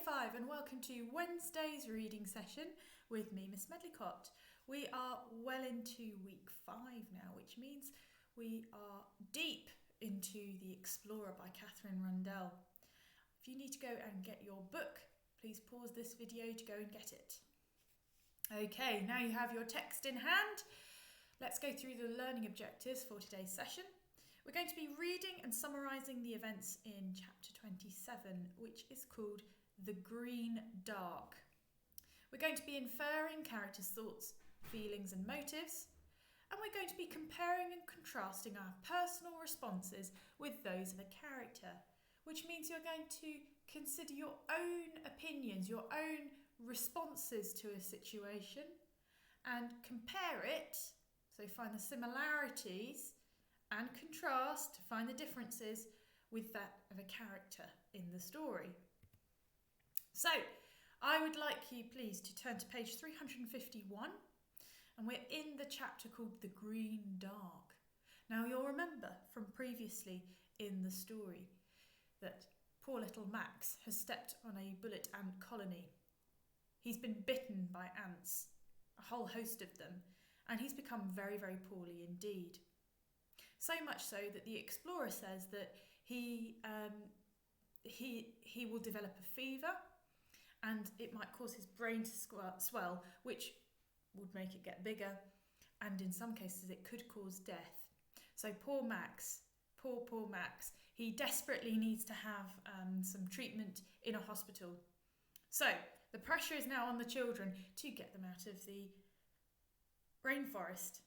5 and welcome to Wednesday's reading session with me, Miss Medlicott. We are well into week 5 now, which means we are deep into The Explorer by Katherine Rundell. If you need to go and get your book, please pause this video to go and get it. Okay, now you have your text in hand. Let's go through the learning objectives for today's session. We're going to be reading and summarising the events in chapter 27, which is called The Green Dark. We're going to be inferring characters' thoughts, feelings and motives, and we're going to be comparing and contrasting our personal responses with those of a character, which means you're going to consider your own opinions, your own responses to a situation, and compare it, so find the similarities and contrast to find the differences with that of a character in the story. So, I would like you please to turn to page 351, and we're in the chapter called The Green Dark. Now you'll remember from previously in the story that poor little Max has stepped on a bullet ant colony. He's been bitten by ants, a whole host of them, and he's become very, very poorly indeed. So much so that the explorer says that he will develop a fever and it might cause his brain to swell, which would make it get bigger, and in some cases it could cause death. So poor Max, poor Max, he desperately needs to have some treatment in a hospital. So the pressure is now on the children to get them out of the rainforest.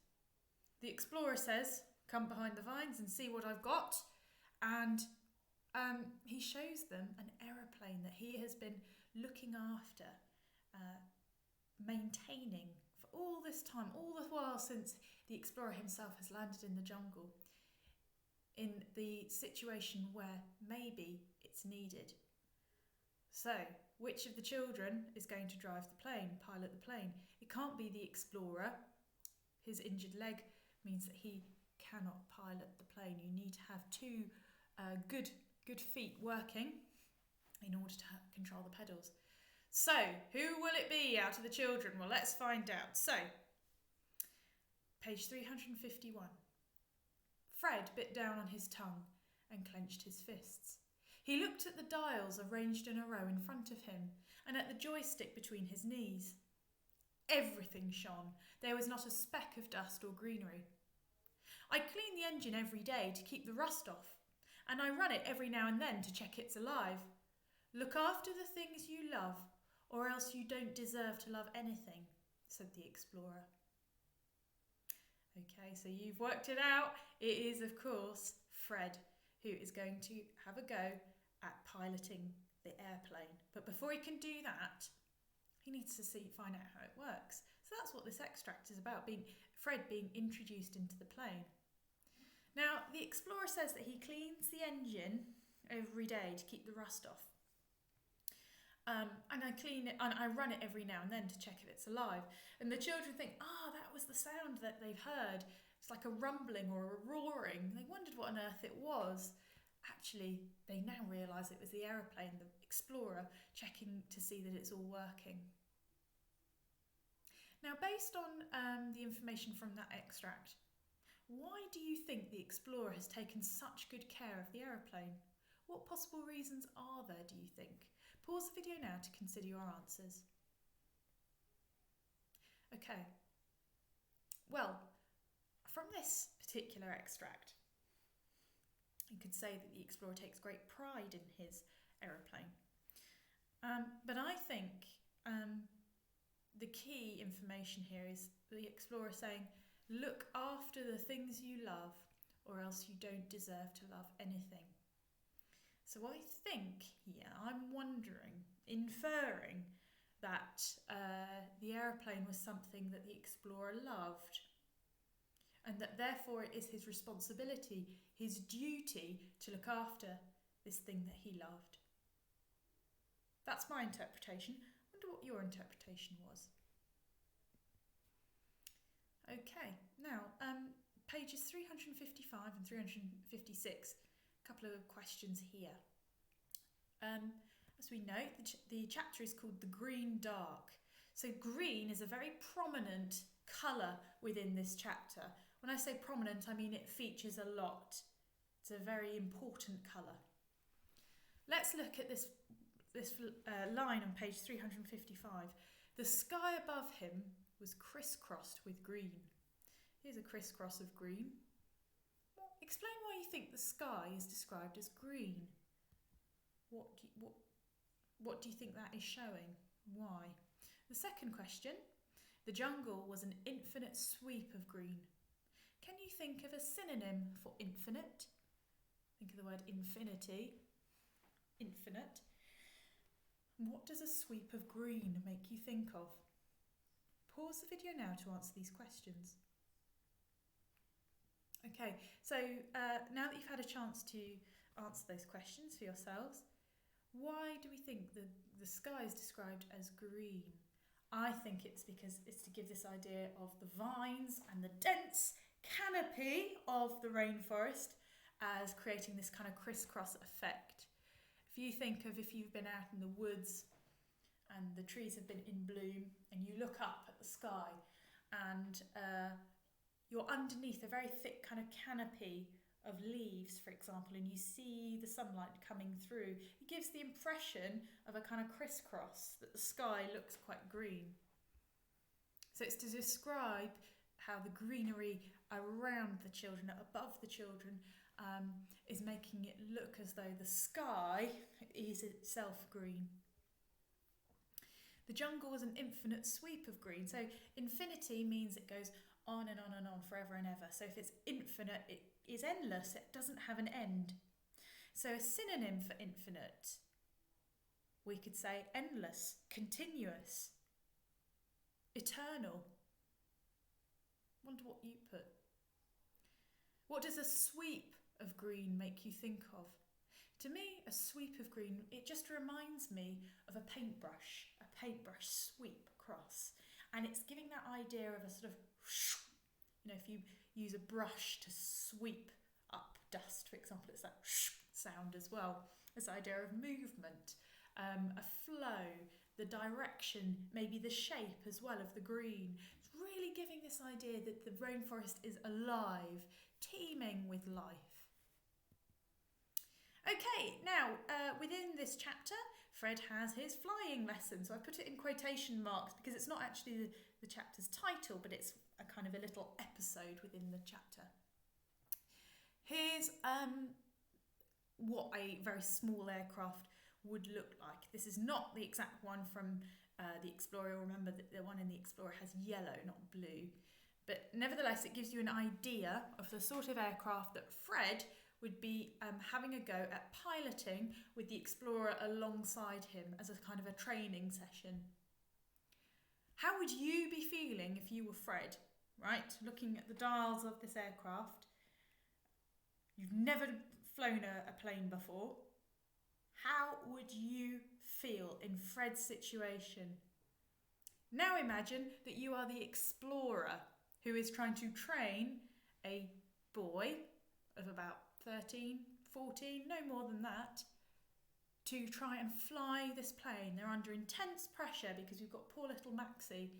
The explorer says, "Come behind the vines and see what I've got." And he shows them an aeroplane that he has been looking after, maintaining for all this time, all the while since the explorer himself has landed in the jungle, in the situation where maybe it's needed. So, which of the children is going to drive the plane, pilot the plane? It can't be the explorer. His injured leg means that he cannot pilot the plane. You need to have two good feet working in order to control the pedals. So, who will it be out of the children? Well, let's find out. So, page 351. Fred bit down on his tongue and clenched his fists. He looked at the dials arranged in a row in front of him and at the joystick between his knees. Everything shone. There was not a speck of dust or greenery. I clean the engine every day to keep the rust off, and I run it every now and then to check it's alive. Look after the things you love, or else you don't deserve to love anything, said the explorer. Okay, so you've worked it out. It is, of course, Fred who is going to have a go at piloting the airplane. But before he can do that, he needs to find out how it works. So that's what this extract is about, Fred being introduced into the plane. Now, the explorer says that he cleans the engine every day to keep the rust off. And I clean it, and I run it every now and then to check if it's alive. And the children think, that was the sound that they've heard. It's like a rumbling or a roaring. They wondered what on earth it was. Actually, they now realise it was the aeroplane, the explorer, checking to see that it's all working. Now, based on the information from that extract, why do you think the explorer has taken such good care of the aeroplane? What possible reasons are there, do you think? Pause the video now to consider your answers. Okay. Well, from this particular extract, you could say that the explorer takes great pride in his aeroplane. But I think the key information here is the explorer saying, look after the things you love, or else you don't deserve to love anything. So I think here, I'm wondering, inferring that the aeroplane was something that the explorer loved, and that therefore it is his responsibility, his duty, to look after this thing that he loved. That's my interpretation. I wonder what your interpretation was. Okay, now pages 355 and 356, a couple of questions here. As we know, the chapter is called The Green Dark. So green is a very prominent colour within this chapter. When I say prominent, I mean it features a lot. It's a very important colour. Let's look at this line on page 355. The sky above him was crisscrossed with green. Here's a crisscross of green. Explain why you think the sky is described as green. What do you think that is showing? Why? The second question. The jungle was an infinite sweep of green. Can you think of a synonym for infinite? Think of the word infinity. Infinite. What does a sweep of green make you think of? Pause the video now to answer these questions. Okay, so now that you've had a chance to answer those questions for yourselves, why do we think the sky is described as green? I think it's because it's to give this idea of the vines and the dense canopy of the rainforest as creating this kind of crisscross effect. If you think of if you've been out in the woods and the trees have been in bloom and you look up at the sky and you're underneath a very thick kind of canopy of leaves, for example, and you see the sunlight coming through, it gives the impression of a kind of crisscross, that the sky looks quite green. So it's to describe how the greenery around the children, above the children, is making it look as though the sky is itself green. The jungle was an infinite sweep of green. So infinity means it goes on and on and on forever and ever. So if it's infinite, it is endless. It doesn't have an end. So a synonym for infinite, we could say endless, continuous, eternal. Wonder what you put. What does a sweep of green make you think of? To me, a sweep of green, it just reminds me of a paintbrush sweep across. And it's giving that idea of a sort of, if you use a brush to sweep up dust, for example, it's that sound as well. This idea of movement, a flow, the direction, maybe the shape as well of the green. It's really giving this idea that the rainforest is alive, teeming with life. Okay, now within this chapter, Fred has his flying lesson. So I put it in quotation marks because it's not actually the chapter's title, but it's a kind of a little episode within the chapter. Here's what a very small aircraft would look like. This is not the exact one from the Explorer. Remember that the one in the Explorer has yellow, not blue. But nevertheless, it gives you an idea of the sort of aircraft that Fred would be having a go at piloting with the Explorer alongside him as a kind of a training session. How would you be feeling if you were Fred, right? Looking at the dials of this aircraft. You've never flown a plane before. How would you feel in Fred's situation? Now imagine that you are the Explorer who is trying to train a boy of about 13, 14, no more than that, to try and fly this plane. They're under intense pressure because we've got poor little Maxie,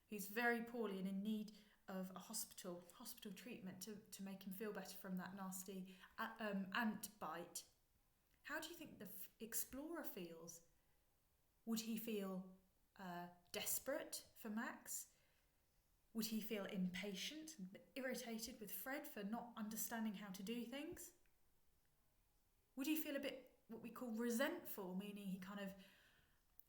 who's very poorly and in need of a hospital treatment to make him feel better from that nasty ant bite. How do you think the Explorer feels? Would he feel desperate for Max? Would he feel impatient and irritated with Fred for not understanding how to do things? Would he feel a bit what we call resentful, meaning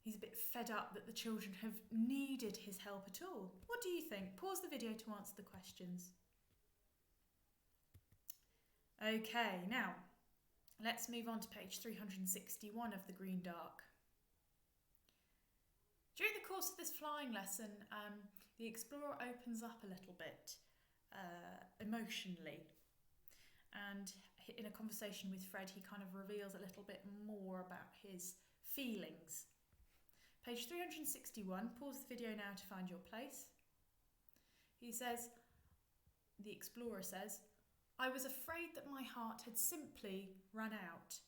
he's a bit fed up that the children have needed his help at all? What do you think? Pause the video to answer the questions. Okay, now let's move on to page 361 of The Green Dark. During the course of this flying lesson, the Explorer opens up a little bit emotionally, and in a conversation with Fred he kind of reveals a little bit more about his feelings. Page 361, pause the video now to find your place. He says, the Explorer says, "I was afraid that my heart had simply run out."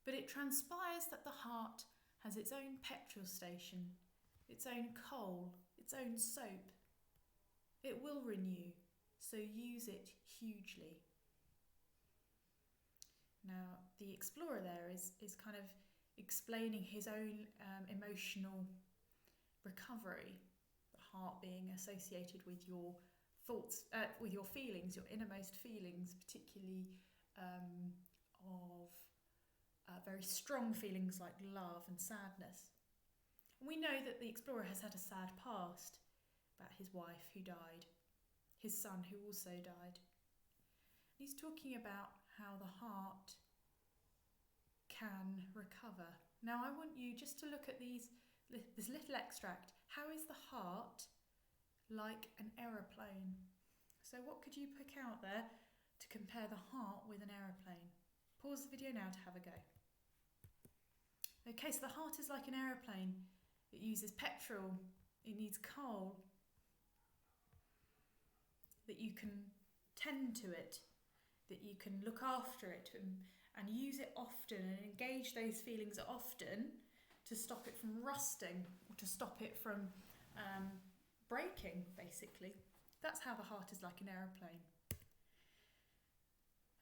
But it transpires that the heart has its own petrol station, its own coal, its own soap. It will renew, so use it hugely. Now, the explorer there is kind of explaining his own emotional recovery, the heart being associated with your thoughts, with your feelings, your innermost feelings, particularly of very strong feelings like love and sadness. And we know that the explorer has had a sad past about his wife who died, his son who also died. He's talking about how the heart can recover. Now I want you just to look at this little extract. How is the heart like an aeroplane? So what could you pick out there to compare the heart with an aeroplane? Pause the video now to have a go. Okay, so the heart is like an aeroplane. It uses petrol, it needs coal, that you can tend to it, that you can look after it and use it often and engage those feelings often to stop it from rusting or to stop it from breaking, basically. That's how the heart is like an aeroplane.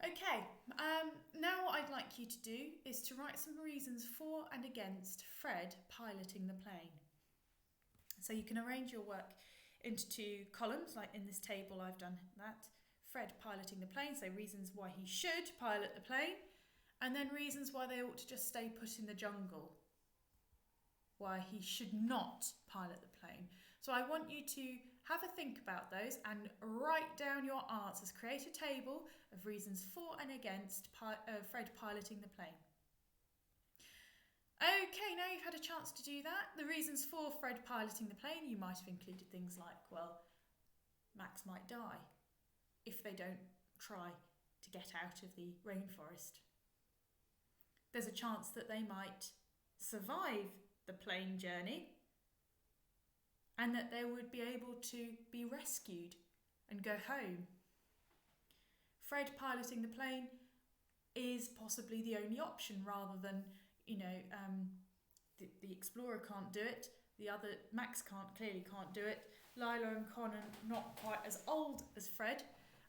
Okay, now what I'd like you to do is to write some reasons for and against Fred piloting the plane. So you can arrange your work into two columns, like in this table I've done that. Fred piloting the plane, so reasons why he should pilot the plane, and then reasons why they ought to just stay put in the jungle, why he should not pilot the plane. So I want you to have a think about those and write down your answers. Create a table of reasons for and against Fred piloting the plane. Okay, now you've had a chance to do that. The reasons for Fred piloting the plane, you might have included things like, well, Max might die if they don't try to get out of the rainforest. There's a chance that they might survive the plane journey and that they would be able to be rescued and go home. Fred piloting the plane is possibly the only option, rather than, the explorer can't do it, Max clearly can't do it, Lila and Con are not quite as old as Fred,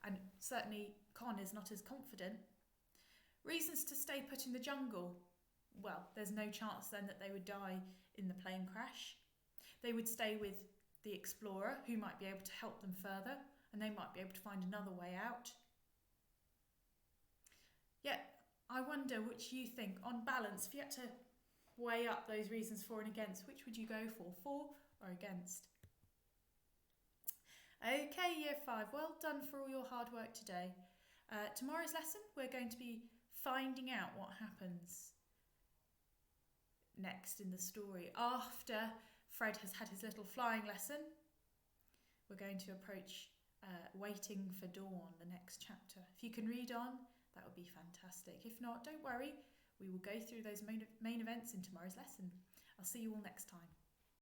and certainly Con is not as confident. Reasons to stay put in the jungle. Well, there's no chance then that they would die in the plane crash. They would stay with the explorer, who might be able to help them further, and they might be able to find another way out. Yet, I wonder which you think, on balance, if you had to weigh up those reasons for and against, which would you go for or against? Okay, Year 5, well done for all your hard work today. Tomorrow's lesson, we're going to be finding out what happens next in the story. After Fred has had his little flying lesson, we're going to approach Waiting for Dawn, the next chapter. If you can read on, that would be fantastic. If not, don't worry, we will go through those main events in tomorrow's lesson. I'll see you all next time.